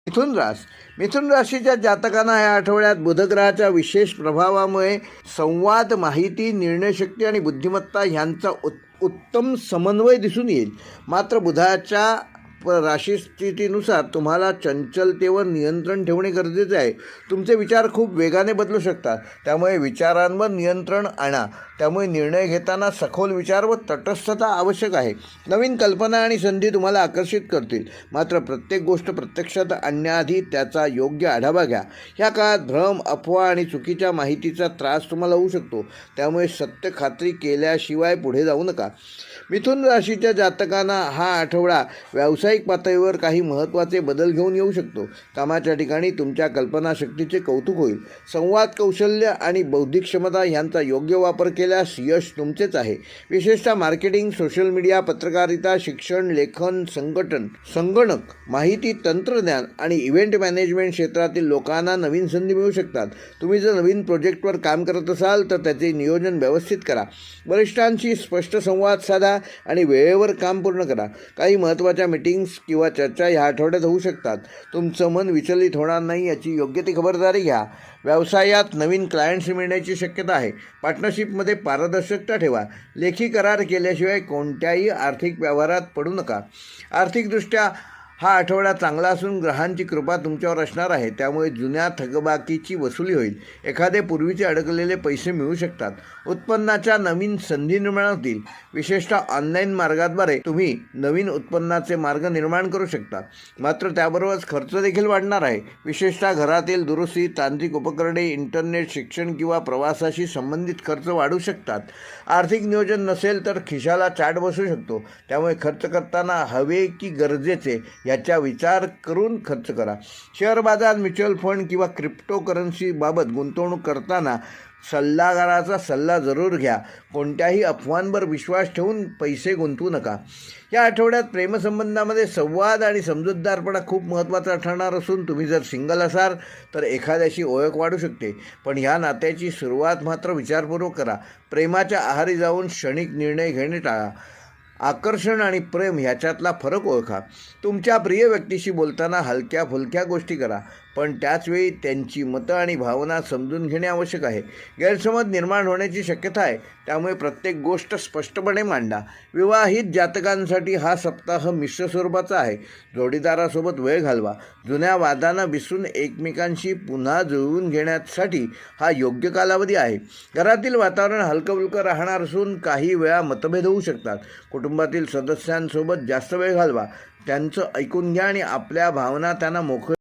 मिथुन राशीच्या जातकांना या आठवड्यात बुधग्रहाच्या विशेष प्रभावामुळे संवाद, माहिती, निर्णयशक्ती आणि बुद्धिमत्ता ह्यांचा उत्तम समन्वय दिसून येईल. मात्र बुधाच्या राशीस्थितीनुसार तुम्हाला चंचलतेवर नियंत्रण ठेवणे गरजेचे आहे. तुमचे विचार खूप वेगाने बदलू शकतात, त्यामुळे विचारांवर नियंत्रण आणा. त्यामुळे निर्णय घेताना सखोल विचार व तटस्थता आवश्यक आहे. नवीन कल्पना आणि संधी तुम्हाला आकर्षित करतील. मात्र प्रत्येक गोष्ट प्रत्यक्षात आणण्याआधी त्याचा योग्य आढावा घ्या. या काळात भ्रम, अफवा आणि चुकीच्या माहितीचा त्रास तुम्हाला होऊ शकतो, त्यामुळे सत्य खात्री केल्याशिवाय पुढे जाऊ नका. मिथुन राशीच्या जातकांना हा आठवडा व्यावसायिक पातळीवर काही महत्त्वाचे बदल घेऊन येऊ शकतो. कामाच्या ठिकाणी तुमच्या कल्पनाशक्तीचे कौतुक होईल. संवाद कौशल्य आणि बौद्धिक क्षमता यांचा योग्य वापर केल्यास यश तुमचेच आहे. विशेषतः मार्केटिंग, सोशल मीडिया, पत्रकारिता, शिक्षण, लेखन, संगणक, माहिती तंत्रज्ञान आणि इव्हेंट मॅनेजमेंट क्षेत्रातील लोकांना नवीन संधी मिळू शकतात. तुम्ही जर नवीन प्रोजेक्टवर काम करत असाल तर त्याचे नियोजन व्यवस्थित करा. वरिष्ठांशी स्पष्ट संवाद साधा आणि वेळेवर काम पूर्ण करा. काही महत्त्वाच्या मीटिंग्स किंवा चर्चा ह्या आठवड्यात होऊ शकतात. तुमचं मन विचलित होणार नाही याची योग्य ती खबरदारी घ्या. व्यवसायात नवीन क्लायंट्स मिळण्याची शक्यता आहे. पार्टनरशिपमध्ये पारदर्शकता ठेवा. लेखी करार केल्याशिवाय कोणत्याही आर्थिक व्यवहारात पडू नका. आर्थिकदृष्ट्या हा आठवडा चांगला असून ग्रहांची कृपा तुमच्यावर असणार आहे, त्यामुळे जुन्या थकबाकीची वसुली होईल. एखादे पूर्वीचे अडकलेले पैसे मिळू शकतात. उत्पन्नाच्या नवीन संधी निर्माण होतील. विशेषतः ऑनलाईन मार्गाद्वारे तुम्ही नवीन उत्पन्नाचे मार्ग निर्माण करू शकता. मात्र त्याबरोबरच खर्च देखील वाढणार आहे. विशेषतः घरातील दुरुस्ती, तांत्रिक उपकरणे, इंटरनेट, शिक्षण किंवा प्रवासाशी संबंधित खर्च वाढू शकतात. आर्थिक नियोजन नसेल तर खिशाला चाट बसू शकतो, त्यामुळे खर्च करताना हवे की गरजेचे याचा विचार करून खर्च करा. शेअर बाजार, म्युच्युअल फंड किंवा क्रिप्टोकरन्सीबाबत गुंतवणूक करताना सल्लागाराचा सल्ला जरूर घ्या. कोणत्याही अफवांवर विश्वास ठेवून पैसे गुंतवू नका. या आठवड्यात प्रेमसंबंधामध्ये संवाद आणि समजूतदारपणा खूप महत्त्वाचा ठरणार असून तुम्ही जर सिंगल असाल तर एखाद्याशी ओळख वाढू शकते. पण ह्या नात्याची सुरुवात मात्र विचारपूर्वक करा. प्रेमाच्या आहारी जाऊन क्षणिक निर्णय घेणे टाळा. आकर्षण आणि प्रेम ह्याच्यातला फरक ओळखा. तुमच्या प्रिय व्यक्तीशी बोलताना हलक्या फुलक्या गोष्टी करा, पण त्याचवेळी त्यांची मतं आणि भावना समजून घेणे आवश्यक आहे. गैरसमज निर्माण होण्याची शक्यता आहे, त्यामुळे प्रत्येक गोष्ट स्पष्टपणे मांडा. विवाहित जातकांसाठी हा सप्ताह मिश्र स्वरूपाचा आहे. जोडीदारासोबत वेळ घालवा. जुन्या वादांना विसरून एकमेकांशी पुन्हा जुळवून घेण्यासाठी हा योग्य कालावधी आहे. घरातील वातावरण हलकंफुलकं राहणार असून काही वेळा मतभेद होऊ शकतात. कुटुंबातील सदस्यांसोबत जास्त वेळ घालवा. त्यांचं ऐकून घ्या आणि आपल्या भावना त्यांना मोकळ्या